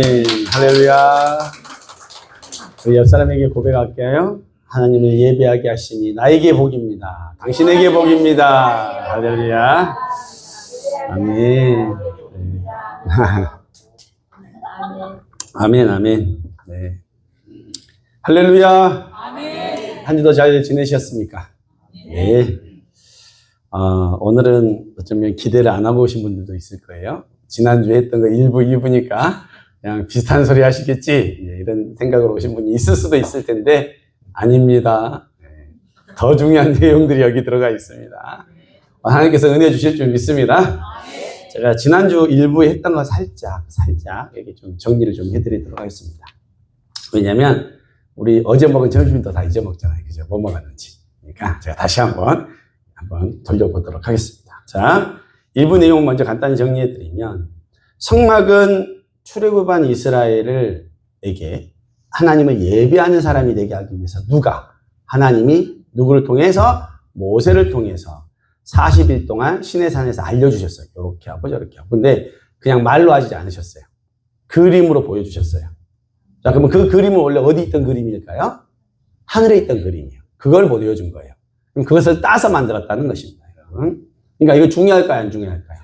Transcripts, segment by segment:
할렐루야. 우리 옆 사람에게 고백할게요. 하나님을 예배하게 하시니 나에게 복입니다. 당신에게 복입니다. 할렐루야. 아멘. 네. 아멘, 아멘. 네. 할렐루야. 한 주도 잘 지내셨습니까? 네. 오늘은 어쩌면 기대를 안 하고 오신 분들도 있을 거예요. 지난주에 했던 거 1부, 2부니까 그냥 비슷한 소리 하시겠지, 이런 생각으로 오신 분이 있을 수도 있을 텐데 아닙니다. 더 중요한 내용들이 여기 들어가 있습니다. 하나님께서 은혜 주실 줄 믿습니다. 제가 지난주 1부에 했던 거 살짝 여기 좀 정리를 좀 해드리도록 하겠습니다. 왜냐면 우리 어제 먹은 점심도 다 잊어먹잖아요. 그죠? 뭐 먹었는지. 그러니까 제가 다시 한번 돌려보도록 하겠습니다. 자, 1부 내용 먼저 간단히 정리해드리면, 성막은 출애굽한 이스라엘에게 하나님을 예배하는 사람이 되게 하기 위해서 하나님이 누구를 통해서? 모세를 통해서 40일 동안 시내산에서 알려주셨어요. 이렇게 하고 저렇게 하고. 근데 그냥 말로 하지 않으셨어요. 그림으로 보여주셨어요. 자, 그러면 그 그림은 원래 어디 있던 그림일까요? 하늘에 있던 그림이에요. 그걸 보여준 거예요. 그럼 그것을 따서 만들었다는 것입니다, 여러분. 그러니까 이거 중요할까요, 안 중요할까요?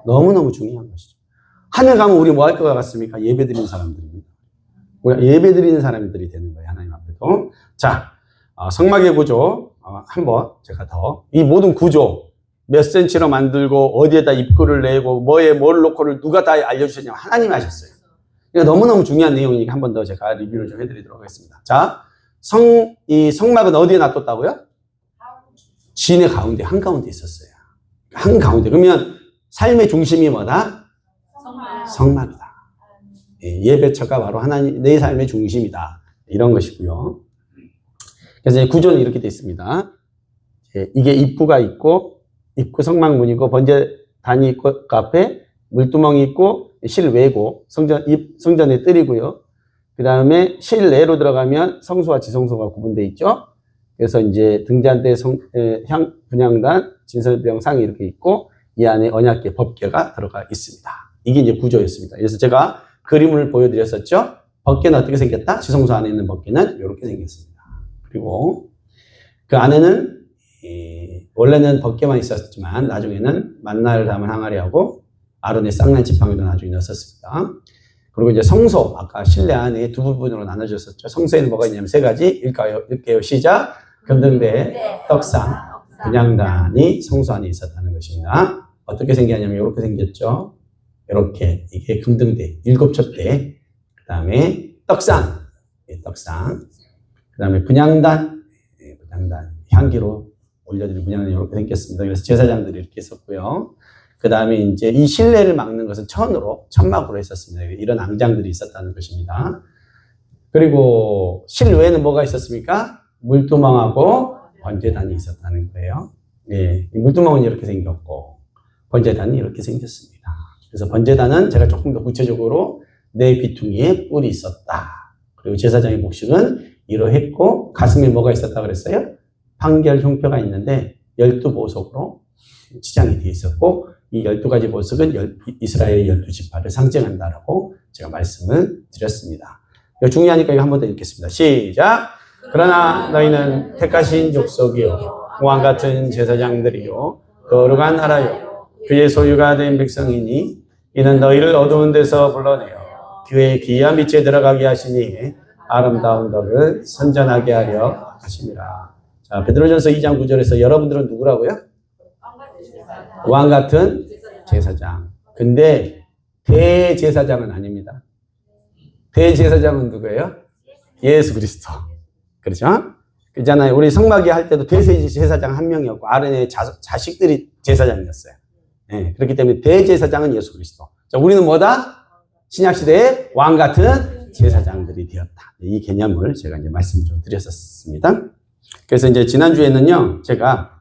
너무너무 중요한 것이죠. 하늘 가면 우리 뭐 할 것 같습니까? 예배 드리는 사람들입니다. 우리가 예배 드리는 사람들이 되는 거예요, 하나님 앞에도. 자, 성막의 구조, 한번 제가 이 모든 구조, 몇 센치로 만들고, 어디에다 입구를 내고, 뭘 놓고를 누가 다 알려주셨냐면 하나님이 하셨어요. 그러니까 너무너무 중요한 내용이니까 한 번 더 제가 리뷰를 좀 해드리도록 하겠습니다. 자, 이 성막은 어디에 놔뒀다고요? 진의 가운데, 한가운데 있었어요. 한가운데. 그러면 삶의 중심이 뭐다? 성막이다. 예배처가 바로 하나님, 내 삶의 중심이다. 이런 것이고요. 그래서 구조는 이렇게 되어 있습니다. 이게 입구가 있고, 입구 성막문이고, 번제단이 있고, 그 앞에 물두멍이 있고, 실외고, 성전의 뜰이고요. 그 다음에 실내로 들어가면 성소와 지성소가 구분되어 있죠. 그래서 이제 등잔대, 분향단, 진설병 상이 이렇게 있고, 이 안에 언약궤, 법궤가 들어가 있습니다. 이게 이제 구조였습니다. 그래서 제가 그림을 보여드렸었죠. 법궤는 어떻게 생겼다? 지성소 안에 있는 법궤는 이렇게 생겼습니다. 그리고 그 안에는 원래는 법궤만 있었지만 나중에는 만나를 담은 항아리하고 아론의 쌍난 지팡이도 나중에 넣었습니다. 그리고 이제 성소, 아까 실내 안에 두 부분으로 나눠졌었죠. 성소에는 뭐가 있냐면 세 가지. 읽게요. 시작. 금등대, 떡상, 분향단이 성소 안에 있었다는 것입니다. 어떻게 생겼냐면 이렇게 생겼죠. 이렇게, 이게 금등대, 7촛대, 그 다음에 떡상, 그 다음에 분향단, 향기로 올려드리는 분향단이 이렇게 생겼습니다. 그래서 제사장들이 이렇게 있었고요. 그 다음에 이제 이 실내를 막는 것은 천막으로 했었습니다. 이런 앙장들이 있었다는 것입니다. 그리고 실외에는 뭐가 있었습니까? 물두멍하고 번제단이 있었다는 거예요. 예, 물두멍은 이렇게 생겼고, 번제단이 이렇게 생겼습니다. 그래서 번제단은 제가 조금 더 구체적으로 내 귀퉁이에 뿔이 있었다. 그리고 제사장의 목식은 이러했고, 가슴에 뭐가 있었다 그랬어요? 판결 흉표가 있는데 12보석으로 치장이 되어 있었고, 이 12가지 보석은 이스라엘의 12지파를 상징한다라고 제가 말씀을 드렸습니다. 이거 중요하니까 이거 한 번 더 읽겠습니다. 시작! 그러나 너희는 택하신 족속이요, 왕 같은 제사장들이요, 거룩한 나라요, 그의 소유가 된 백성이니 이는 너희를 어두운 데서 불러내어 그의 귀한 빛에 들어가게 하시니 아름다운 덕을 선전하게 하려 하심이라. 자, 베드로전서 2장 9절에서 여러분들은 누구라고요? 왕 같은 제사장. 근데 대제사장은 아닙니다. 대제사장은 누구예요? 예수 그리스도. 그렇죠? 그렇잖아요. 우리 성막이 할 때도 대제사장 한 명이었고 아론의 자식들이 제사장이었어요. 네, 그렇기 때문에 대제사장은 예수 그리스도. 자, 우리는 뭐다? 신약시대의 왕 같은 제사장들이 되었다. 이 개념을 제가 이제 말씀 좀 드렸었습니다. 그래서 이제 지난주에는요, 제가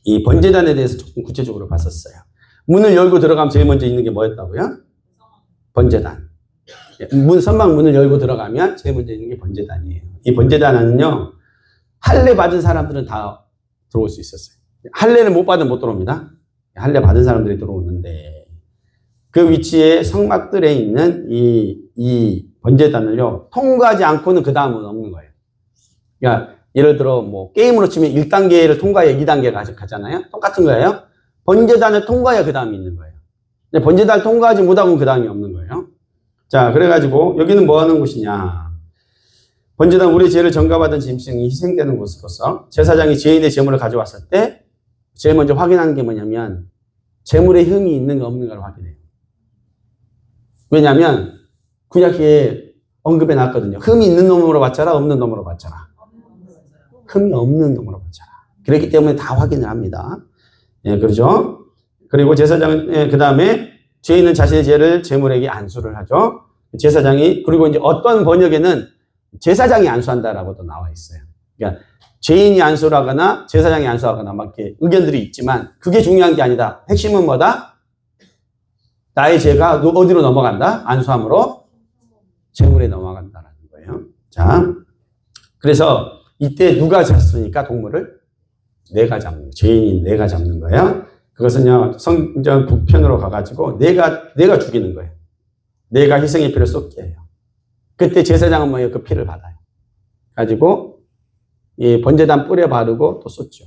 이 번제단에 대해서 조금 구체적으로 봤었어요. 문을 열고 들어가면 제일 먼저 있는 게 뭐였다고요? 번제단. 선막 문을 열고 들어가면 제일 먼저 있는 게 번제단이에요. 이 번제단은요, 할례 받은 사람들은 다 들어올 수 있었어요. 할례를 못 받으면 못 들어옵니다. 할례 받은 사람들이 들어오는데, 그 위치에 성막들에 있는 이 번제단을요, 통과하지 않고는 그 다음은 없는 거예요. 그러니까 예를 들어 뭐 게임으로 치면 1단계를 통과해야 2단계가 가잖아요. 똑같은 거예요. 번제단을 통과해야 그 다음이 있는 거예요. 번제단을 통과하지 못하면 그 다음이 없는 거예요. 자, 그래가지고 여기는 뭐 하는 곳이냐. 번제단 우리 죄를 전가받은 짐승이 희생되는 곳으로서 제사장이 죄인의 제물을 가져왔을 때 제일 먼저 확인하는 게 뭐냐면 제물에 흠이 있는가 없는가를 확인해요. 왜냐하면 구약에 언급해 놨거든요. 흠이 있는 놈으로 바쳐라, 없는 놈으로 바쳐라. 흠이 없는 놈으로 바쳐라. 그렇기 때문에 다 확인을 합니다. 예, 그렇죠? 그리고 제사장은, 그 다음에 죄인은 자신의 죄를 제물에게 안수를 하죠. 제사장이, 그리고 이제 어떤 번역에는 제사장이 안수한다라고도 나와 있어요. 그러니까 죄인이 안수를 하거나 제사장이 안수하거나 막 이렇게 의견들이 있지만 그게 중요한 게 아니다. 핵심은 뭐다? 나의 죄가 어디로 넘어간다? 안수함으로 제물에 넘어간다라는 거예요. 자, 그래서 이때 누가 잡습니까? 동물을? 내가 잡는 거예요. 죄인인 내가 잡는 거예요. 그것은요, 성전 북편으로 가가지고 내가 죽이는 거예요. 내가 희생의 피를 쏟게 해요. 그때 제사장은 뭐예요? 그 피를 받아요. 가지고 이 번제단 뿔에 바르고 또 쏟죠.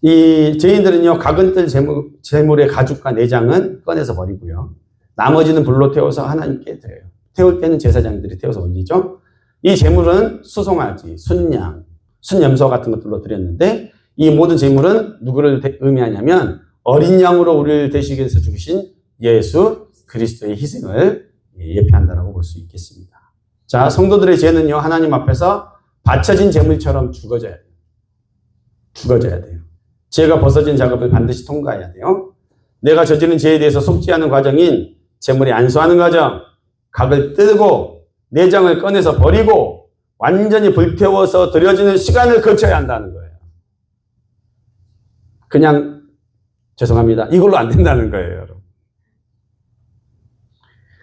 이 죄인들은요, 각은 뜰 제물의 가죽과 내장은 꺼내서 버리고요. 나머지는 불로 태워서 하나님께 드려요. 태울 때는 제사장들이 태워서 올리죠. 이 제물은 수송아지, 순양, 순염소 같은 것들로 드렸는데 이 모든 제물은 누구를 의미하냐면 어린 양으로 우리를 대신하기 위해서 죽으신 예수 그리스도의 희생을 예표한다라고 볼 수 있겠습니다. 자, 성도들의 죄는요, 하나님 앞에서 바쳐진 제물처럼 죽어져야 돼요. 죽어져야 돼요. 죄가 벗어진 작업을 반드시 통과해야 돼요. 내가 저지른 죄에 대해서 속지 않은 과정인 제물에 안수하는 과정, 각을 뜨고 내장을 꺼내서 버리고 완전히 불태워서 드려지는 시간을 거쳐야 한다는 거예요. 그냥 죄송합니다. 이걸로 안 된다는 거예요, 여러분.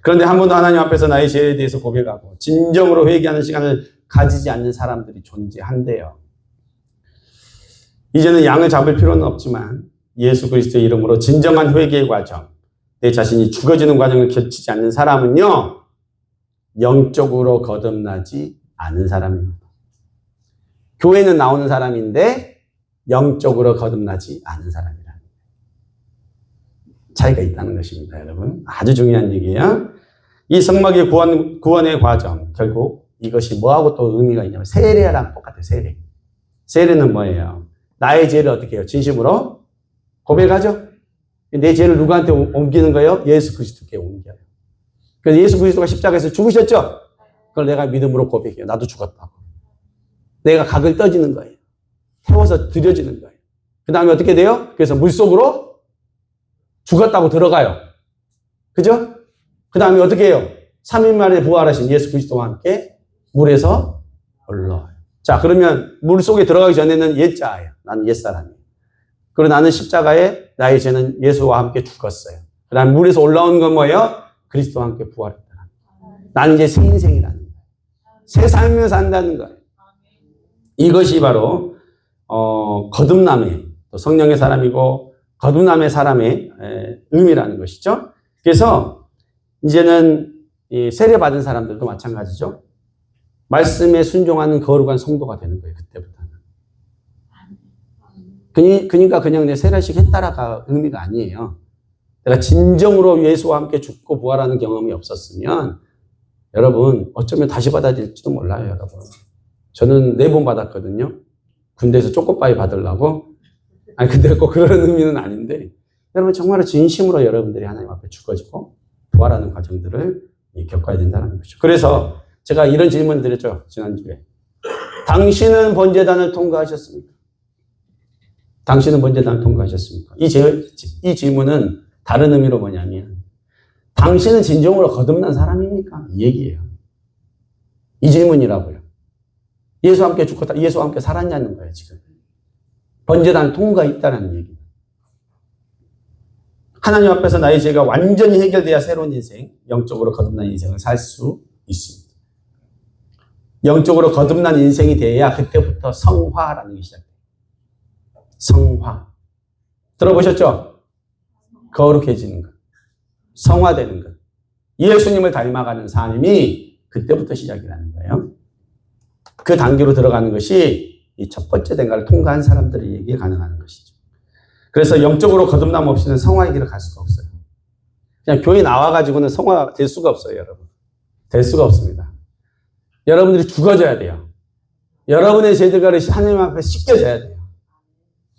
그런데 한 번도 하나님 앞에서 나의 죄에 대해서 고백하고 진정으로 회개하는 시간을 가지지 않는 사람들이 존재한대요. 이제는 양을 잡을 필요는 없지만 예수 그리스도의 이름으로 진정한 회개의 과정, 내 자신이 죽어지는 과정을 거치지 않는 사람은요, 영적으로 거듭나지 않은 사람입니다. 교회는 나오는 사람인데 영적으로 거듭나지 않은 사람이라는 차이가 있다는 것입니다, 여러분. 아주 중요한 얘기예요. 이 성막의 구원의 과정, 결국 이것이 뭐하고 또 의미가 있냐면 세례랑 똑같아요. 세례. 세례는 뭐예요? 나의 죄를 어떻게 해요? 진심으로 고백하죠? 내 죄를 누구한테 옮기는 거예요? 예수 그리스도께 옮겨요. 그래서 예수 그리스도가 십자가에서 죽으셨죠? 그걸 내가 믿음으로 고백해요. 나도 죽었다고. 내가 각을 떠지는 거예요. 태워서 드려지는 거예요. 그 다음에 어떻게 돼요? 그래서 물속으로 죽었다고 들어가요. 그죠? 그 다음에 어떻게 해요? 3일 만에 부활하신 예수 그리스도와 함께 물에서 올라와요. 자, 그러면 물속에 들어가기 전에는 옛자예요. 나는 옛사람이에요. 그리고 나는 십자가에 나의 죄는 예수와 함께 죽었어요. 그 다음에 물에서 올라온 건 뭐예요? 그리스도와 함께 부활했다. 나는 이제 새 인생이라는 거예요. 새 삶을 산다는 거예요. 이것이 바로 거듭남의, 또 성령의 사람이고 거듭남의 사람의 의미라는 것이죠. 그래서 이제는 이 세례받은 사람들도 마찬가지죠. 말씀에 순종하는 거룩한 성도가 되는 거예요. 그때부터는. 그러니까 그냥 내 세례식 했다라가 의미가 아니에요. 내가 진정으로 예수와 함께 죽고 부활하는 경험이 없었으면 여러분 어쩌면 다시 받아야 될지도 몰라요, 여러분. 저는 4번 받았거든요. 군대에서 쪼꼬바위 받으려고. 아니 근데 꼭 그런 의미는 아닌데 여러분 정말로 진심으로 여러분들이 하나님 앞에 죽어지고 부활하는 과정들을 겪어야 된다는 거죠. 그래서 제가 이런 질문 드렸죠, 지난주에. 당신은 번제단을 통과하셨습니까? 당신은 번제단을 통과하셨습니까? 이 질문은 다른 의미로 뭐냐면 당신은 진정으로 거듭난 사람입니까? 이 얘기예요. 이 질문이라고요. 예수와 함께 죽고 예수와 함께 살았냐는 거예요, 지금. 번제단 통과했다는 얘기. 하나님 앞에서 나의 죄가 완전히 해결돼야 새로운 인생, 영적으로 거듭난 인생을 살 수 있습니다. 영적으로 거듭난 인생이 돼야 그때부터 성화라는 게 시작돼요. 성화. 들어보셨죠? 거룩해지는 것. 성화되는 것. 예수님을 닮아가는 삶이 그때부터 시작이라는 거예요. 그 단계로 들어가는 것이 이 첫 번째 단계를 통과한 사람들에게 가능한 것이죠. 그래서 영적으로 거듭남 없이는 성화의 길을 갈 수가 없어요. 그냥 교회 나와가지고는 성화가 될 수가 없어요, 여러분. 될 수가 없습니다. 여러분들이 죽어져야 돼요. 여러분의 죄들과를 하나님 앞에 씻겨져야 돼요.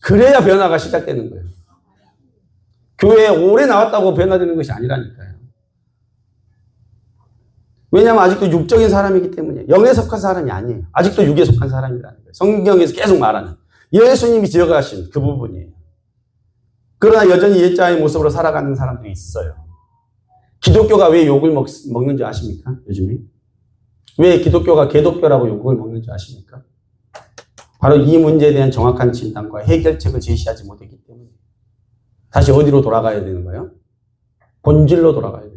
그래야 변화가 시작되는 거예요. 교회에 오래 나왔다고 변화되는 것이 아니라니까요. 왜냐하면 아직도 육적인 사람이기 때문에 영에 속한 사람이 아니에요. 아직도 육에 속한 사람이라는 거예요. 성경에서 계속 말하는 예수님이 지어가신 그 부분이에요. 그러나 여전히 옛자의 모습으로 살아가는 사람들이 있어요. 기독교가 왜 욕을 먹는 줄 아십니까? 요즘에? 왜 기독교가 개독교라고 욕을 먹는 줄 아십니까? 바로 이 문제에 대한 정확한 진단과 해결책을 제시하지 못했기 때문에. 다시 어디로 돌아가야 되는 거예요? 본질로 돌아가야 돼요.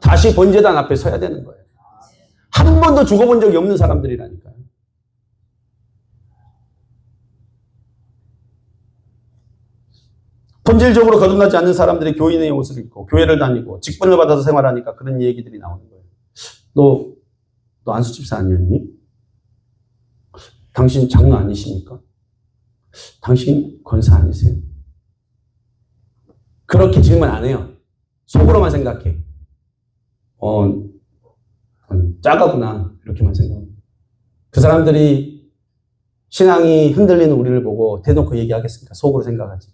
다시 번제단 앞에 서야 되는 거예요. 한 번도 죽어본 적이 없는 사람들이라니까요. 본질적으로 거듭나지 않는 사람들이 교인의 옷을 입고 교회를 다니고 직분을 받아서 생활하니까 그런 얘기들이 나오는 거예요. 너 안수집사 아니었니? 당신 장로 아니십니까? 당신 권사 아니세요? 그렇게 질문 안 해요. 속으로만 생각해. 짜가구나. 이렇게만 생각합니다. 그 사람들이 신앙이 흔들리는 우리를 보고 대놓고 얘기하겠습니까? 속으로 생각하지.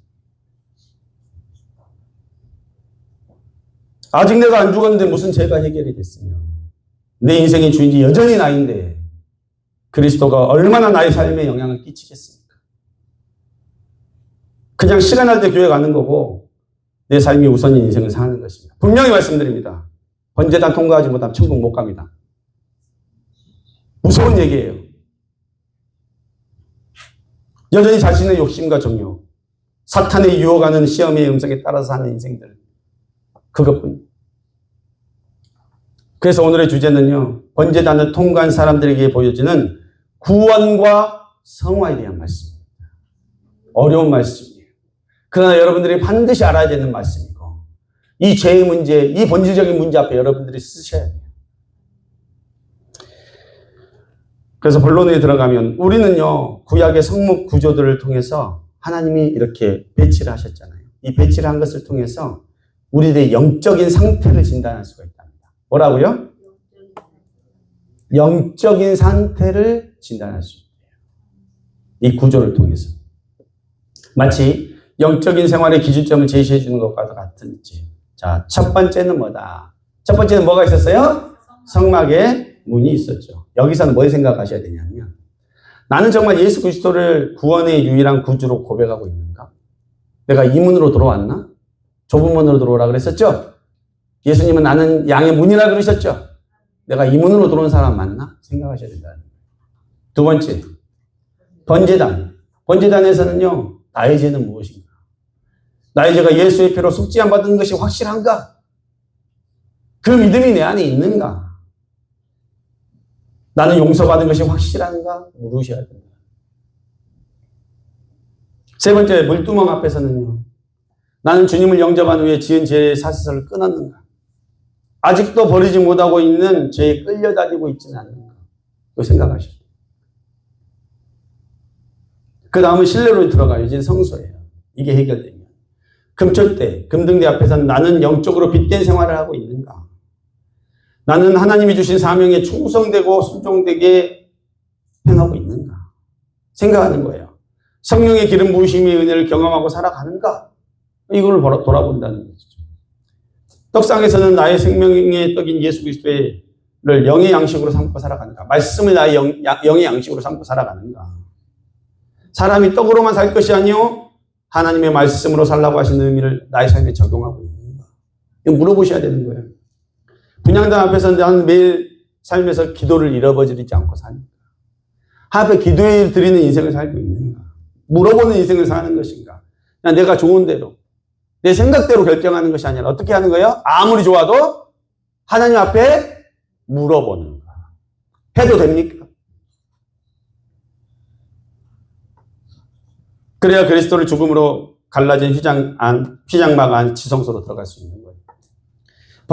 아직 내가 안 죽었는데 무슨 죄가 해결이 됐으며 내 인생의 주인이 여전히 나인데 그리스도가 얼마나 나의 삶에 영향을 끼치겠습니까? 그냥 시간 날 때 교회 가는 거고 내 삶이 우선인 인생을 사는 것입니다. 분명히 말씀드립니다. 번제단 통과하지 못하면 천국 못 갑니다. 무서운 얘기예요. 여전히 자신의 욕심과 정욕, 사탄의 유혹하는 시험의 음성에 따라서 사는 인생들. 그것뿐. 그래서 오늘의 주제는요. 번제단을 통과한 사람들에게 보여지는 구원과 성화에 대한 말씀입니다. 어려운 말씀이에요. 그러나 여러분들이 반드시 알아야 되는 말씀이고 이 죄의 문제, 이 본질적인 문제 앞에 여러분들이 쓰셔야 돼요. 그래서 본론에 들어가면 우리는요. 구약의 성목 구조들을 통해서 하나님이 이렇게 배치를 하셨잖아요. 이 배치를 한 것을 통해서 우리들의 영적인 상태를 진단할 수가 있답니다. 뭐라고요? 영적인 상태를 진단할 수 있대요. 이 구조를 통해서. 마치 영적인 생활의 기준점을 제시해 주는 것과 같은 지. 자, 첫 번째는 뭐다? 첫 번째는 뭐가 있었어요? 성막에 문이 있었죠. 여기서는 뭘 생각하셔야 되냐면 나는 정말 예수 그리스도를 구원의 유일한 구주로 고백하고 있는가? 내가 이 문으로 들어왔나? 좁은 문으로 들어오라 그랬었죠? 예수님은 나는 양의 문이라 그러셨죠? 내가 이 문으로 들어온 사람 맞나? 생각하셔야 된다. 두 번째, 번제단. 번제단에서는요, 나의 죄는 무엇인가? 나의 죄가 예수의 피로 속죄함 받은 것이 확실한가? 그 믿음이 내 안에 있는가? 나는 용서받은 것이 확실한가? 물으셔야 됩니다. 세 번째, 물두멍 앞에서는요, 나는 주님을 영접한 후에 지은 죄의 사슬을 끊었는가? 아직도 버리지 못하고 있는 죄에 끌려다니고 있지는 않는가? 이거 생각하셔야 돼요. 그 다음은 실내로 들어가요. 이제 성소예요. 이게 해결되면. 금철대, 금등대 앞에서는 나는 영적으로 빛된 생활을 하고 있는가? 나는 하나님이 주신 사명에 충성되고 순종되게 행하고 있는가? 생각하는 거예요. 성령의 기름 부으심의 은혜를 경험하고 살아가는가? 이걸 돌아본다는 거죠. 떡상에서는 나의 생명의 떡인 예수 그리스도를 영의 양식으로 삼고 살아가는가? 말씀을 나의 영의 양식으로 삼고 살아가는가? 사람이 떡으로만 살 것이 아니요 하나님의 말씀으로 살라고 하시는 의미를 나의 삶에 적용하고 있는가? 이거 물어보셔야 되는 거예요. 분향단 앞에서 나는 매일 삶에서 기도를 잃어버리지 않고 사는가? 하나님 앞에 기도에 드리는 인생을 살고 있는가? 물어보는 인생을 사는 것인가? 그냥 내가 좋은 대로 내 생각대로 결정하는 것이 아니라 어떻게 하는 거예요? 아무리 좋아도 하나님 앞에 물어보는 거. 해도 됩니까? 그래야 그리스도를 죽음으로 갈라진 휘장막 안 지성소로 들어갈 수 있는 거예요.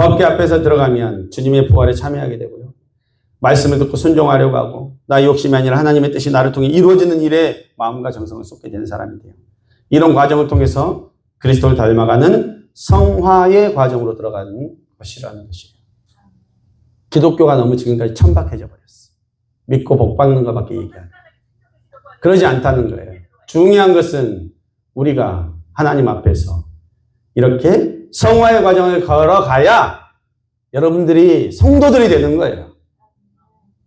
법궤 앞에서 들어가면 주님의 부활에 참여하게 되고요. 말씀을 듣고 순종하려고 하고 나의 욕심이 아니라 하나님의 뜻이 나를 통해 이루어지는 일에 마음과 정성을 쏟게 되는 사람이 돼요. 이런 과정을 통해서 그리스도를 닮아가는 성화의 과정으로 들어가는 것이라는 것이에요. 기독교가 너무 지금까지 천박해져 버렸어. 믿고 복 받는 것밖에 얘기하는. 그러지 않다는 거예요. 중요한 것은 우리가 하나님 앞에서 이렇게 성화의 과정을 걸어가야 여러분들이 성도들이 되는 거예요.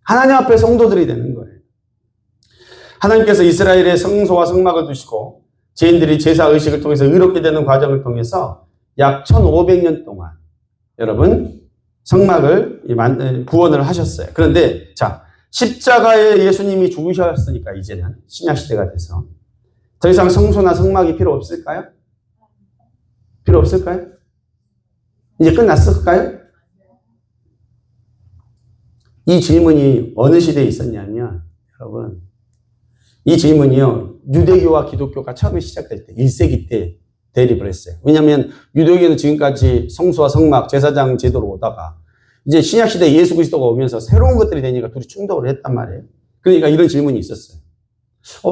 하나님 앞에 성도들이 되는 거예요. 하나님께서 이스라엘의 성소와 성막을 두시고 죄인들이 제사 의식을 통해서 의롭게 되는 과정을 통해서 약 1500년 동안 여러분 성막을 구원을 하셨어요. 그런데 자 십자가에 예수님이 죽으셨으니까 이제는 신약시대가 돼서 더 이상 성소나 성막이 필요 없을까요? 필요 없을까요? 이제 끝났을까요? 이 질문이 어느 시대에 있었냐면 여러분 이 질문이요 유대교와 기독교가 처음에 시작될 때 1세기 때 대립을 했어요. 왜냐하면 유대교는 지금까지 성소와 성막 제사장 제도로 오다가 이제 신약시대 예수 그리스도가 오면서 새로운 것들이 되니까 둘이 충돌을 했단 말이에요. 그러니까 이런 질문이 있었어요.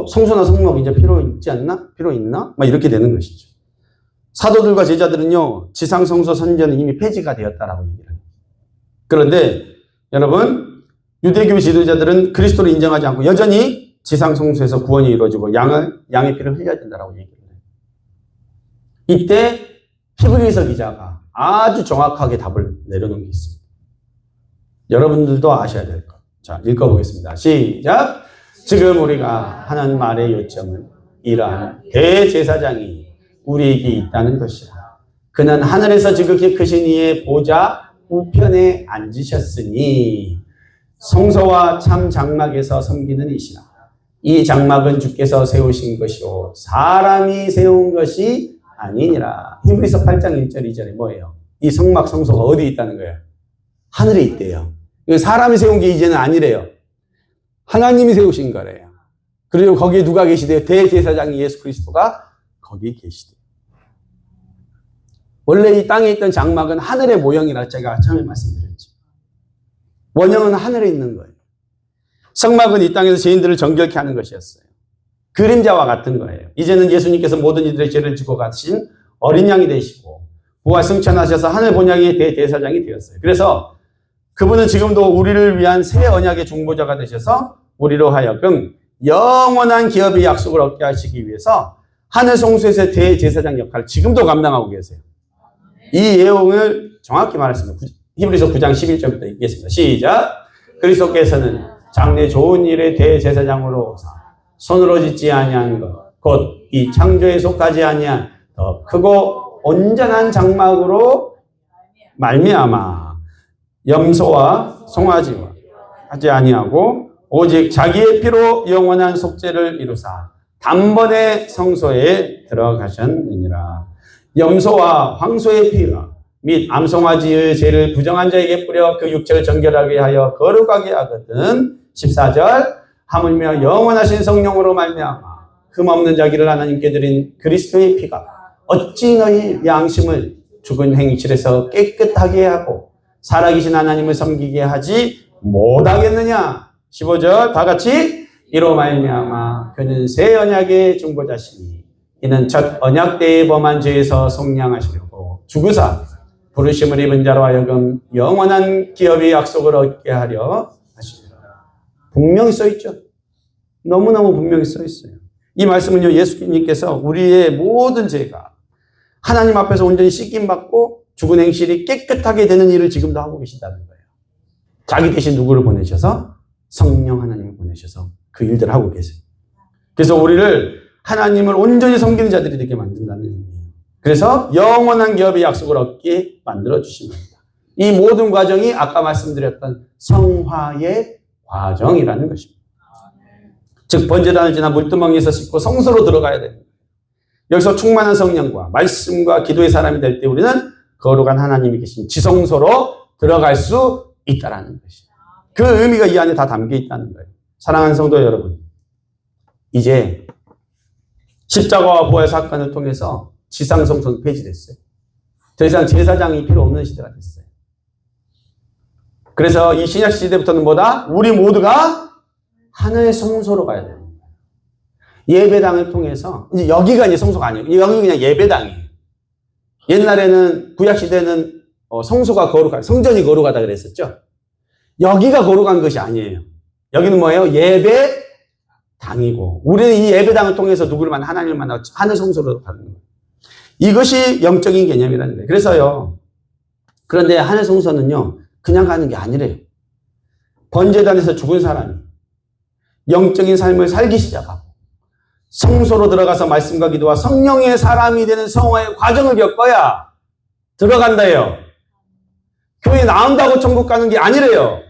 성소나 성막 이제 필요 있지 않나? 필요 있나? 막 이렇게 되는 것이죠. 사도들과 제자들은요 지상 성소 선제는 이미 폐지가 되었다라고 얘기를 해요. 그런데 여러분 유대교 지도자들은 그리스도를 인정하지 않고 여전히 지상 성소에서 구원이 이루어지고 양의 피를 흘려야 된다라고 얘기를 해요. 이때 히브리서 기자가 아주 정확하게 답을 내려놓은 게 있습니다. 여러분들도 아셔야 될 것. 자, 읽어보겠습니다. 시작. 지금 우리가 하는 말의 요점은 이러한 대제사장이 우리에게 있다는 것이라. 그는 하늘에서 지극히 크신 이의 보좌 우편에 앉으셨으니 성소와 참 장막에서 섬기는 이시라. 이 장막은 주께서 세우신 것이요 사람이 세운 것이 아니니라. 히브리서 8장 1절 2절에 뭐예요? 이 성막 성소가 어디 있다는 거예요? 하늘에 있대요. 사람이 세운 게 이제는 아니래요. 하나님이 세우신 거래요. 그리고 거기에 누가 계시대요? 대제사장이 예수 그리스도가 거기에 계시대요. 원래 이 땅에 있던 장막은 하늘의 모형이라 제가 처음에 말씀드렸죠. 원형은 하늘에 있는 거예요. 성막은 이 땅에서 죄인들을 정결케 하는 것이었어요. 그림자와 같은 거예요. 이제는 예수님께서 모든 이들의 죄를 지고 가신 어린 양이 되시고 부활 승천하셔서 하늘 본향의 대제사장이 되었어요. 그래서 그분은 지금도 우리를 위한 새 언약의 중보자가 되셔서 우리로 하여금 영원한 기업의 약속을 얻게 하시기 위해서 하늘 성소에서의 대제사장 역할을 지금도 감당하고 계세요. 이 내용을 정확히 말했습니다. 히브리서 9장 11절부터 읽겠습니다. 시작. 그리스도께서는 장래 좋은 일의 대제사장으로 손으로 짓지 아니한 것, 곧 이 창조에 속하지 아니한 더 크고 온전한 장막으로 말미암아 염소와 송아지와 하지 아니하고 오직 자기의 피로 영원한 속죄를 이루사 단번에 성소에 들어가셨느니라. 염소와 황소의 피가 및 암송아지의 죄를 부정한 자에게 뿌려 그 육체를 정결하게 하여 거룩하게 하거든. 14절 하물며 영원하신 성령으로 말미암아 흠없는 자기를 하나님께 드린 그리스도의 피가 어찌 너희 양심을 죽은 행실에서 깨끗하게 하고 살아계신 하나님을 섬기게 하지 못하겠느냐. 15절 다 같이 이로 말미암아 그는 새 언약의 중보자시니 이는 첫 언약 때에 범한 죄에서 속량하시려고 죽으사 부르심을 입은 자로 하여금 영원한 기업의 약속을 얻게 하려 하시리라. 분명히 써있죠. 너무너무 분명히 써있어요. 이 말씀은요 예수님께서 우리의 모든 죄가 하나님 앞에서 온전히 씻김받고 죽은 행실이 깨끗하게 되는 일을 지금도 하고 계신다는 거예요. 자기 대신 누구를 보내셔서? 성령 하나님을 보내셔서 그 일들을 하고 계세요. 그래서 우리를 하나님을 온전히 섬기는 자들이 되게 만든다는 의미예요. 그래서 영원한 기업의 약속을 얻게 만들어 주십니다. 이 모든 과정이 아까 말씀드렸던 성화의 과정이라는 것입니다. 즉 번제단을 지나 물두멍에서 씻고 성소로 들어가야 됩니다. 여기서 충만한 성령과 말씀과 기도의 사람이 될 때 우리는 거룩한 하나님이 계신 지성소로 들어갈 수 있다는 것이에요. 그 의미가 이 안에 다 담겨 있다는 거예요. 사랑하는 성도 여러분, 이제 십자가와 부활 사건을 통해서 지상성소는 폐지됐어요. 더 이상 제사장이 필요 없는 시대가 됐어요. 그래서 이 신약 시대부터는 뭐다? 우리 모두가 하나의 성소로 가야 돼요. 예배당을 통해서, 이제 여기가 이제 성소가 아니에요. 여기 그냥 예배당이에요. 옛날에는, 구약시대는 성소가 거룩하다, 성전이 거룩하다 그랬었죠. 여기가 거룩한 것이 아니에요. 여기는 뭐예요? 예배당이고, 우리는 이 예배당을 통해서 누구를 만나, 하나님을 만나 하늘 성소로 가는 거예요. 이것이 영적인 개념이라는 거예요. 그래서요, 그런데 하늘 성소는요, 그냥 가는 게 아니래요. 번제단에서 죽은 사람이 영적인 삶을 살기 시작하고, 성소로 들어가서 말씀과 기도와 성령의 사람이 되는 성화의 과정을 겪어야 들어간다요. 교회 나온다고 천국 가는 게 아니래요.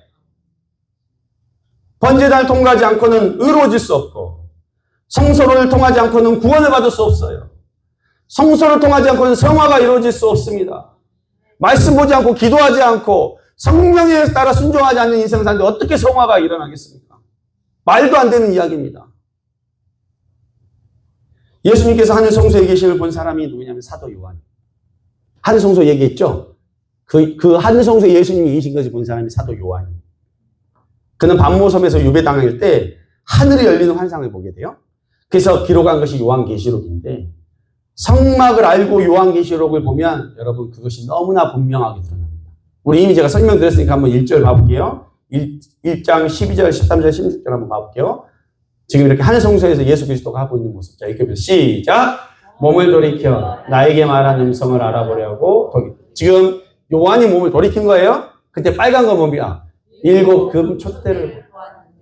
번제단을 통과하지 않고는 의로워질 수 없고, 성소를 통하지 않고는 구원을 받을 수 없어요. 성소를 통하지 않고는 성화가 이루어질 수 없습니다. 말씀 보지 않고 기도하지 않고 성령에 따라 순종하지 않는 인생을 사는데 어떻게 성화가 일어나겠습니까? 말도 안 되는 이야기입니다. 예수님께서 하늘 성소에 계심을 본 사람이 누구냐면 사도 요한. 하늘 성소 얘기했죠? 그 하늘 성소에 예수님이 계신 것을 본 사람이 사도 요한이에요. 그는 반모섬에서 유배당할 때 하늘이 열리는 환상을 보게 돼요. 그래서 기록한 것이 요한계시록인데, 성막을 알고 요한계시록을 보면 여러분 그것이 너무나 분명하게 드러납니다. 우리 이미 제가 설명드렸으니까 한번 1절 봐볼게요. 1장 12절, 13절, 16절 한번 봐볼게요. 지금 이렇게 하늘 성소에서 예수 그리스도가 하고 있는 모습. 자, 이렇게 시작! 몸을 돌이켜 나에게 말한 음성을 알아보려고. 지금 요한이 몸을 돌이킨 거예요. 그때 빨간 거 뭡니까? 7금 촛대를.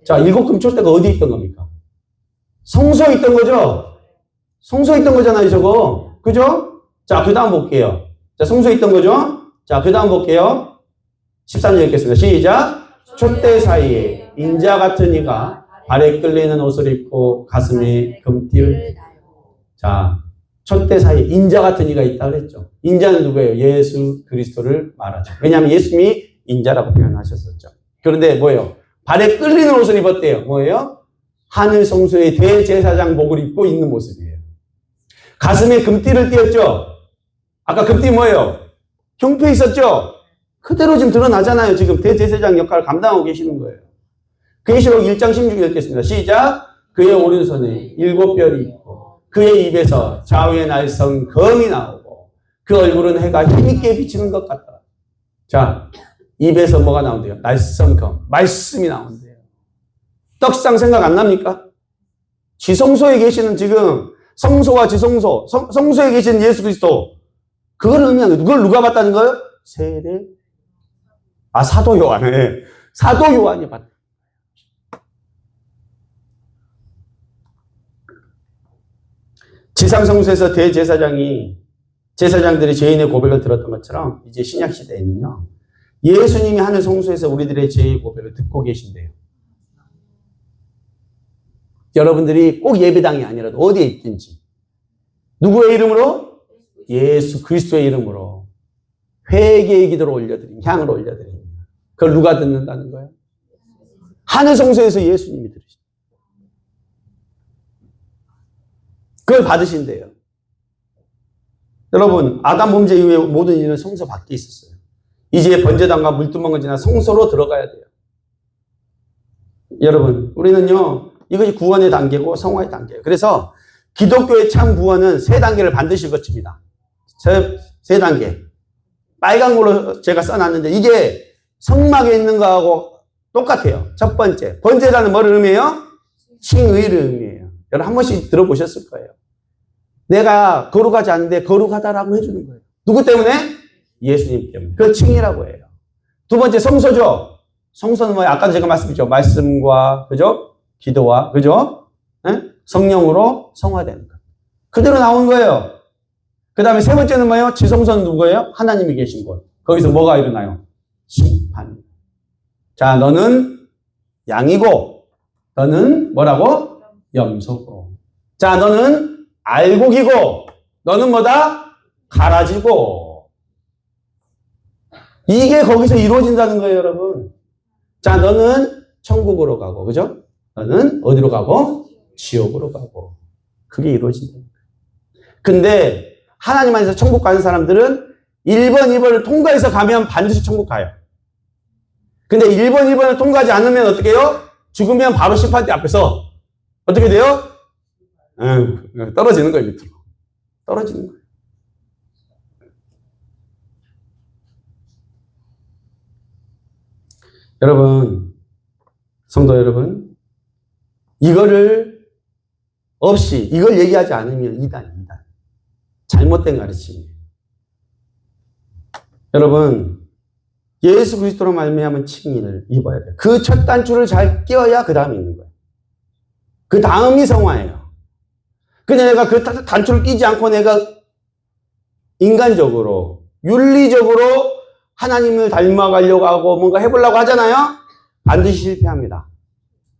자, 7금 촛대가 어디 있던 겁니까? 성소에 있던 거죠? 성소에 있던 거잖아요, 저거. 그죠? 자, 그 다음 볼게요. 자, 성소에 있던 거죠? 자, 그 다음 볼게요. 13절 읽겠습니다. 시작! 촛대 사이에 인자 같은 이가 발에 끌리는 옷을 입고 가슴에 금띠를. 자, 촛대 사이에 인자 같은 이가 있다고 그랬죠. 인자는 누구예요? 예수 그리스도를 말하죠. 왜냐하면 예수님이 인자라고 표현하셨었죠. 그런데 뭐예요? 발에 끌리는 옷을 입었대요. 뭐예요? 하늘 성소의 대제사장복을 입고 있는 모습이에요. 가슴에 금띠를 띄었죠. 아까 금띠 뭐예요? 형패 있었죠. 그대로 지금 드러나잖아요. 지금 대제사장 역할을 감당하고 계시는 거예요. 계시록 1장 16절 읽겠습니다. 시작! 그의 오른손에 7별이 있고 그의 입에서 좌우의 날성 검이 나오고 그 얼굴은 해가 힘있게 비치는 것 같다. 자, 입에서 뭐가 나온대요? 날성 검. 말씀이 나온대요. 떡상 생각 안 납니까? 지성소에 계시는 지금 성소와 지성소, 성소에 계신 예수 그리스도, 그걸 의미하는 거예요. 그걸 누가 봤다는 거예요? 세례. 사도 요한을. 사도 요한이 봤다. 지상성소에서 대제사장이, 제사장들이 죄인의 고백을 들었던 것처럼 이제 신약 시대에는요, 예수님이 하늘 성소에서 우리들의 죄의 고백을 듣고 계신대요. 여러분들이 꼭 예배당이 아니라도 어디에 있든지 누구의 이름으로? 예수 그리스도의 이름으로 회개의 기도를 올려드립니다. 향을 올려드립니다. 그걸 누가 듣는다는 거예요? 하늘 성소에서 예수님이 들으십니다. 그걸 받으신대요. 여러분, 아담 범죄 이후에 모든 일은 성소 밖에 있었어요. 이제 번제단과 물두멍을 지나 성소로 들어가야 돼요. 여러분, 우리는요, 이것이 구원의 단계고 성화의 단계예요. 그래서 기독교의 참 구원은 3단계를 반드시 거칩니다. 3단계. 빨간 걸로 제가 써놨는데 이게 성막에 있는 거하고 똑같아요. 첫 번째, 번제단은 뭐를 의미해요? 칭의를 의미해요. 여러분 한 번씩 들어보셨을 거예요. 내가 거룩하지 않은데 거룩하다라고 해주는 거예요. 누구 때문에? 예수님 때문에. 그걸 칭의라고 해요. 두 번째, 성소죠. 성소는 뭐예요? 아까도 제가 말씀드렸죠. 말씀과, 그죠? 기도와, 그죠? 네? 성령으로 성화되는 것. 그대로 나온 거예요. 그 다음에 세 번째는 뭐예요? 지성소는 누구예요? 하나님이 계신 곳. 거기서 뭐가 일어나요? 심판. 자, 너는 양이고, 너는 뭐라고? 염소고. 자, 너는 알곡이고, 너는 뭐다? 가라지고. 이게 거기서 이루어진다는 거예요, 여러분. 자, 너는 천국으로 가고, 그죠? 너는 어디로 가고? 지옥으로 가고. 그게 이루어진다는 거예요. 근데 하나님 안에서 천국 가는 사람들은 1번, 2번을 통과해서 가면 반드시 천국 가요. 근데 1번, 1번을 통과하지 않으면 어떻게 해요? 죽으면 바로 심판대 앞에서 어떻게 돼요? 떨어지는 거예요, 밑으로. 떨어지는 거예요. 여러분, 성도 여러분, 이거를 없이, 이걸 얘기하지 않으면 이단. 잘못된 가르침이에요. 여러분, 예수 그리스도로 말미암은 칭의를 입어야 돼요. 그 첫 단추를 잘 끼워야 그 다음이 있는 거예요. 그 다음이 성화예요. 근데 내가 그 단추를 끼지 않고 내가 인간적으로, 윤리적으로 하나님을 닮아가려고 하고 뭔가 해보려고 하잖아요? 반드시 실패합니다.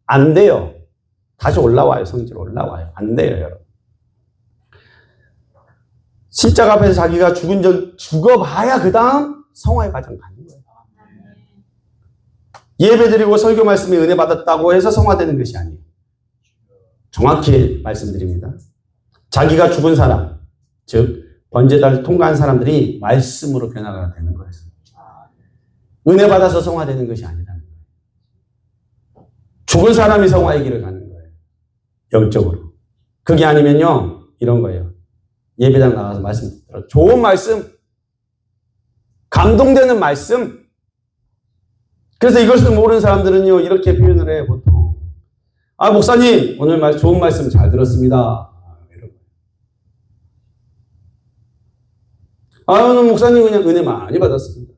안 돼요. 다시 올라와요. 성지로 올라와요. 안 돼요, 여러분. 십자가 앞에서 자기가 죽어봐야 그 다음 성화의 과정 가는 거예요. 예배드리고 설교 말씀에 은혜 받았다고 해서 성화되는 것이 아니에요. 정확히 말씀드립니다. 자기가 죽은 사람, 즉 번제단을 통과한 사람들이 말씀으로 변화가 되는 거예요. 은혜 받아서 성화되는 것이 아니라는 거예요. 죽은 사람이 성화의 길을 가는 거예요. 영적으로. 그게 아니면요, 이런 거예요. 예배당 나가서 말씀 들어. 좋은 말씀, 감동되는 말씀. 그래서 이것을 모르는 사람들은요, 이렇게 표현을 해요, 보통. 아, 목사님, 오늘 좋은 말씀 잘 들었습니다. 아, 오늘 목사님 그냥 은혜 많이 받았습니다.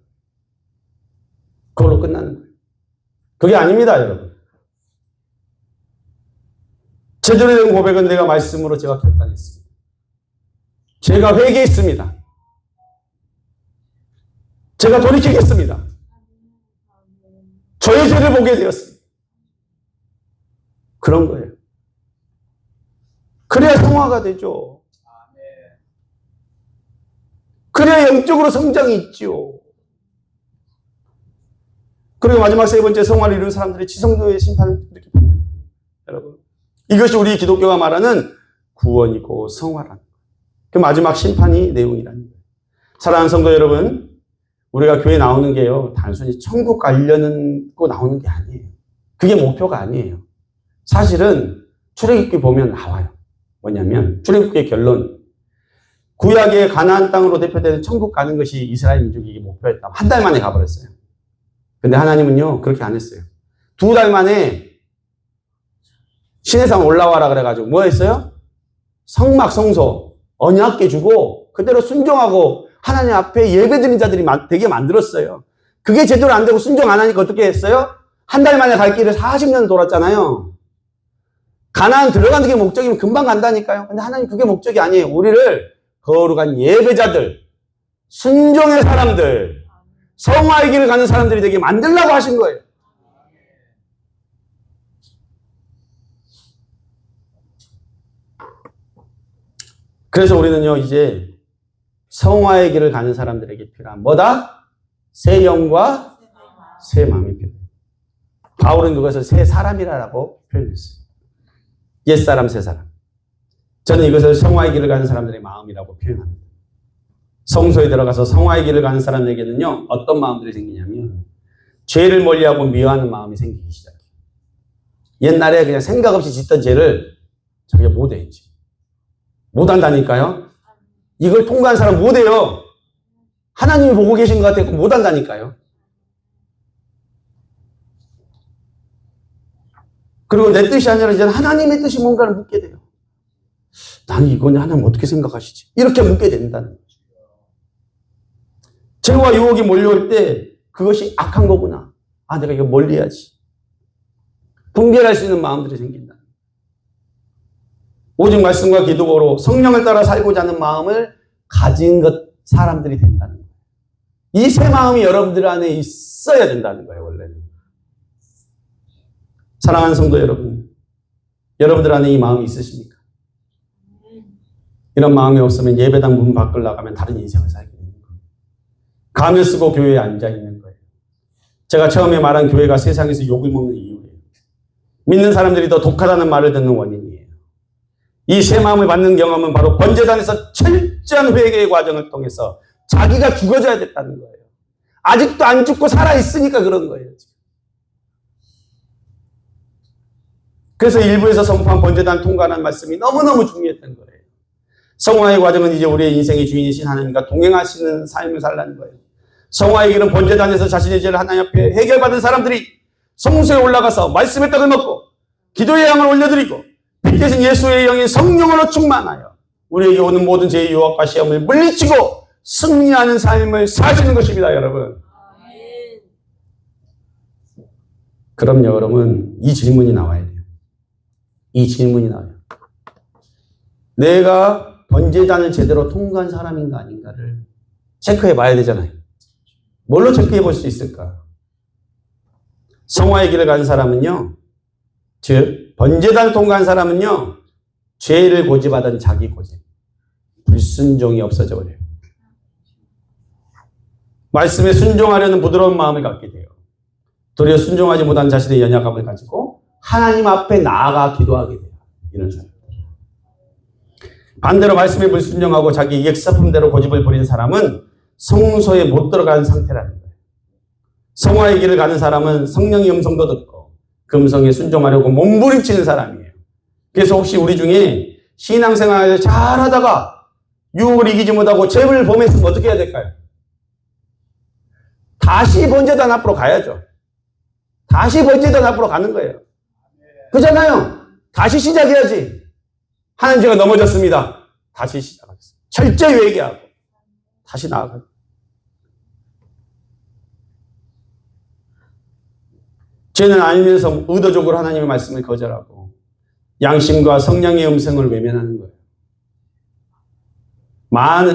그걸로 끝나는 거예요. 그게 아닙니다, 여러분. 제대로 된 고백은 내가 말씀으로 제가 결단했습니다. 제가 회개했습니다. 제가 돌이키겠습니다. 저의 죄를 보게 되었습니다. 그런 거예요. 그래야 성화가 되죠. 그래야 영적으로 성장이 있죠. 그리고 마지막 세 번째 성화를 이룬 사람들이 지성도의 심판을 이렇게 받는 거예요. 여러분, 이것이 우리 기독교가 말하는 구원이고 성화라는 거예요. 그 마지막 심판이 내용이라는 거예요. 사랑하는 성도 여러분, 우리가 교회 나오는 게요, 단순히 천국 가려고 나오는 게 아니에요. 그게 목표가 아니에요. 사실은 출애굽기 보면 나와요. 뭐냐면 출애굽기의 결론, 구약의 가나안 땅으로 대표되는 천국 가는 것이 이스라엘 민족이 목표였다. 한 달 만에 가버렸어요. 근데 하나님은요, 그렇게 안 했어요. 2달 만에 시내산 올라와라 그래가지고 뭐 했어요? 성막 성소 언약궤 주고 그대로 순종하고 하나님 앞에 예배드린 자들이 되게 만들었어요. 그게 제대로 안 되고 순종 안 하니까 어떻게 했어요? 한 달 만에 갈 길을 40년 돌았잖아요. 가나안 들어가는 게 목적이면 금방 간다니까요. 근데 하나님 그게 목적이 아니에요. 우리를 거룩한 예배자들, 순종의 사람들, 성화의 길을 가는 사람들이 되게 만들려고 하신 거예요. 그래서 우리는요, 이제 성화의 길을 가는 사람들에게 필요한 뭐다? 새 영과 새 마음이 필요해요. 바울은 그것을 새 사람이라고 표현했어요. 옛사람, 새사람. 저는 이것을 성화의 길을 가는 사람들의 마음이라고 표현합니다. 성소에 들어가서 성화의 길을 가는 사람에게는요, 어떤 마음들이 생기냐면 죄를 멀리하고 미워하는 마음이 생기기 시작해요. 옛날에 그냥 생각 없이 짓던 죄를 저게 못했지. 못한다니까요. 이걸 통과한 사람 못해요. 하나님이 보고 계신 것 같아서 못한다니까요. 그리고 내 뜻이 아니라 이제 하나님의 뜻이 뭔가를 묻게 돼요. 나는 이거는 하나님 어떻게 생각하시지? 이렇게 묻게 된다는 거죠. 죄와 유혹이 몰려올 때 그것이 악한 거구나. 아, 내가 이거 멀리해야지. 분별할 수 있는 마음들이 생긴다. 오직 말씀과 기도로 성령을 따라 살고자 하는 마음을 가진 사람들이 된다는 거예요. 이 새 마음이 여러분들 안에 있어야 된다는 거예요, 원래는. 사랑하는 성도 여러분, 여러분들 안에 이 마음이 있으십니까? 이런 마음이 없으면 예배당 문 밖을 나가면 다른 인생을 살게 되는 거예요. 가면 쓰고 교회에 앉아 있는 거예요. 제가 처음에 말한 교회가 세상에서 욕을 먹는 이유예요. 믿는 사람들이 더 독하다는 말을 듣는 원인이에요. 이 새 마음을 받는 경험은 바로 번제단에서 철저한 회개의 과정을 통해서 자기가 죽어져야 됐다는 거예요. 아직도 안 죽고 살아있으니까 그런 거예요. 그래서 일부에서 선포한 번제단 통과하는 말씀이 너무너무 중요했던 거예요. 성화의 과정은 이제 우리의 인생의 주인이신 하나님과 동행하시는 삶을 살라는 거예요. 성화의 길은 번제단에서 자신의 죄를 하나님 앞에 해결받은 사람들이 성소에 올라가서 말씀의 떡을 먹고 기도의 양을 올려드리고 빛되신 예수의 영이 성령으로 충만하여 우리에게 오는 모든 죄의 유혹과 시험을 물리치고 승리하는 삶을 사시는 것입니다, 여러분. 그럼요, 여러분. 이 질문이 나와야 돼요. 이 질문이 나와요. 내가 번제단을 제대로 통과한 사람인가 아닌가를 체크해 봐야 되잖아요. 뭘로 체크해 볼 수 있을까? 성화의 길을 간 사람은요, 즉 번제단을 통과한 사람은요, 죄를 고집하던 자기 고집, 불순종이 없어져 버려요. 말씀에 순종하려는 부드러운 마음을 갖게 돼요. 도리어 순종하지 못한 자신의 연약함을 가지고 하나님 앞에 나아가 기도하게 돼요. 이런 사람. 반대로 말씀에 불순종하고 자기 이익사품대로 고집을 부린 사람은 성소에 못 들어가는 상태라는 거예요. 성화의 길을 가는 사람은 성령의 음성도 듣고 그 음성에 순종하려고 몸부림치는 사람이에요. 그래서 혹시 우리 중에 신앙생활을 잘하다가 유혹을 이기지 못하고 죄를 범했으면 어떻게 해야 될까요? 다시 번제단 앞으로 가야죠. 다시 번제단 앞으로 가는 거예요. 그잖아요. 다시 시작해야지. 하나님 제가 넘어졌습니다. 다시 시작하겠습니다. 철저히 회개하고 다시 나아가요. 죄는 알면서 의도적으로 하나님의 말씀을 거절하고 양심과 성령의 음성을 외면하는 거예요.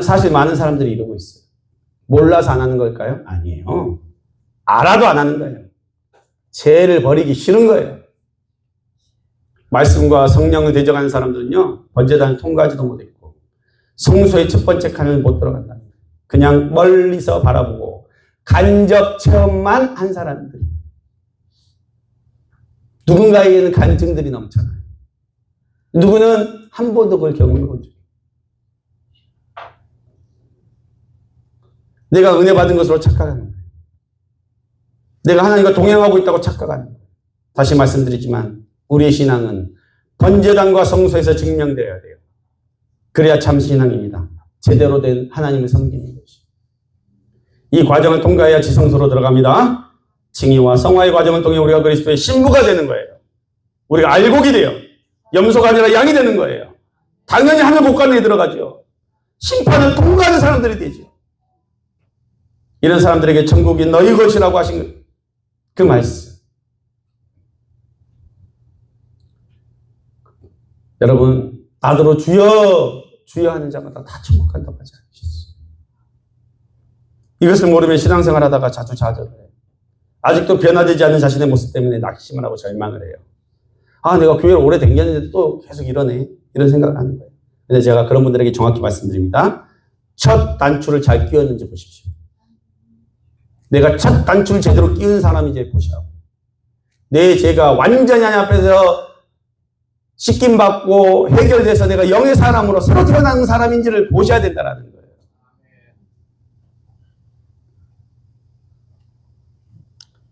사실 많은 사람들이 이러고 있어요. 몰라서 안 하는 걸까요? 아니에요. 알아도 안 하는 거예요. 죄를 버리기 싫은 거예요. 말씀과 성령을 대적하는 사람들은요, 번제단을 통과하지도 못했고 성소의 첫 번째 칸을 못 들어간다는 거예요. 그냥 멀리서 바라보고 간접 체험만 한 사람들. 누군가에게는 간증들이 넘쳐나요. 누구는 한 번도 그걸 경험해 본 적이 없어요. 내가 은혜 받은 것으로 착각하는 거예요. 내가 하나님과 동행하고 있다고 착각하는 거예요. 다시 말씀드리지만 우리의 신앙은 번제단과 성소에서 증명되어야 돼요. 그래야 참 신앙입니다. 제대로 된 하나님을 섬기는 것이. 이 과정을 통과해야 지성소로 들어갑니다. 칭의와 성화의 과정을 통해 우리가 그리스도의 신부가 되는 거예요. 우리가 알곡이 돼요. 염소가 아니라 양이 되는 거예요. 당연히 하늘 복관에 들어가죠. 심판을 통과하는 사람들이 되죠. 이런 사람들에게 천국이 너희 것이라고 하신 그 말씀. 여러분, 나더러 주여 주여 하는 자마다 다 천국 간다고 하지 않으셨어요. 이것을 모르면 신앙생활 하다가 자주 좌절을 해요. 아직도 변화되지 않은 자신의 모습 때문에 낙심을 하고 절망을 해요. 아, 내가 교회를 오래 댕겼는데 또 계속 이러네. 이런 생각을 하는 거예요. 근데 제가 그런 분들에게 정확히 말씀드립니다. 첫 단추를 잘 끼웠는지 보십시오. 내가 첫 단추를 제대로 끼운 사람인지 보시라고. 내 죄가 완전히 하나님 앞에서 씻김받고 해결돼서 내가 영의 사람으로 새로 태어난 사람인지를 보셔야 된다는 거예요.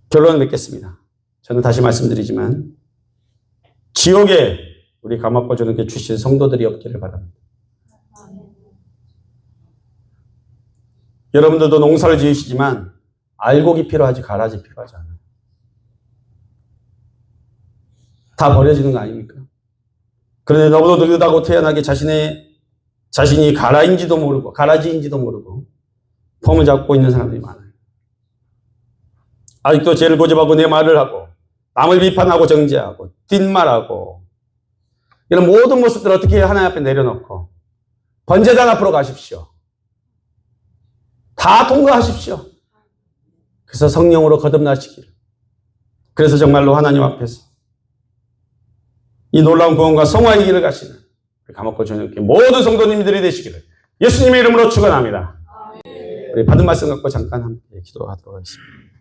결론을 맺겠습니다. 저는 다시 말씀드리지만 지옥에 우리 감옥과 저녁에 주신 성도들이 없기를 바랍니다. 여러분들도 농사를 지으시지만 알곡이 필요하지 가라지 필요하지 않아요. 다 버려지는 거 아닙니까? 그런데 너무도 늙다고 태어나게 자신이 가라인지도 모르고 가라지인지도 모르고 폼을 잡고 있는 사람들이 많아요. 아직도 죄를 고집하고 내 말을 하고 남을 비판하고 정죄하고 뒷말하고 이런 모든 모습들을 어떻게 하나님 앞에 내려놓고 번제단 앞으로 가십시오. 다 통과하십시오. 그래서 성령으로 거듭나시기를. 그래서 정말로 하나님 앞에서 이 놀라운 구원과 성화의 길을 가시는 감옥과 저녁에 모든 성도님들이 되시기를 예수님의 이름으로 축원합니다. 우리 받은 말씀 갖고 잠깐 함께 기도하도록 하겠습니다.